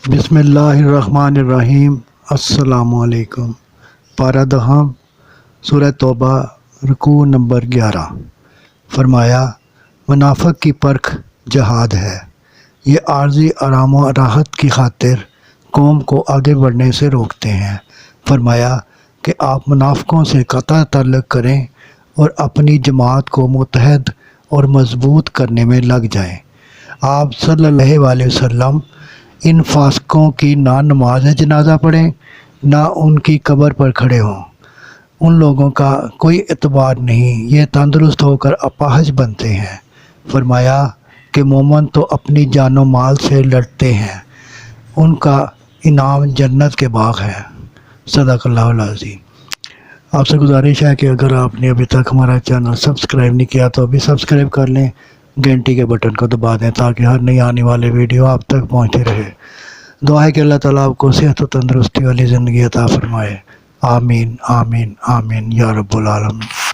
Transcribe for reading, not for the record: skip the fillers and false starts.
بسم اللہ الرحمن الرحیم۔ السلام علیکم۔ پارہ دہم، سورہ توبہ، رکوع نمبر 11۔ فرمایا، منافق کی پرکھ جہاد ہے۔ یہ عارضی آرام و راحت کی خاطر قوم کو آگے بڑھنے سے روکتے ہیں۔ فرمایا کہ آپ منافقوں سے قطع تعلق کریں اور اپنی جماعت کو متحد اور مضبوط کرنے میں لگ جائیں۔ آپ صلی اللہ علیہ وسلم ان فاسقوں کی نہ نماز جنازہ پڑھیں، نہ ان کی قبر پر کھڑے ہوں۔ ان لوگوں کا کوئی اعتبار نہیں، یہ تندرست ہو کر اپاہج بنتے ہیں۔ فرمایا کہ مومن تو اپنی جان و مال سے لڑتے ہیں، ان کا انعام جنت کے باغ ہے۔ صدق اللہ العظیم۔ آپ سے گزارش ہے کہ اگر آپ نے ابھی تک ہمارا چینل سبسکرائب نہیں کیا تو ابھی سبسکرائب کر لیں، گھنٹی کے بٹن کو دبا دیں تاکہ ہر نئی آنے والے ویڈیو آپ تک پہنچتے رہے۔ دعا ہے کہ اللہ تعالیٰ آپ کو صحت و تندرستی والی زندگی عطا فرمائے۔ آمین آمین آمین یا رب العالمین۔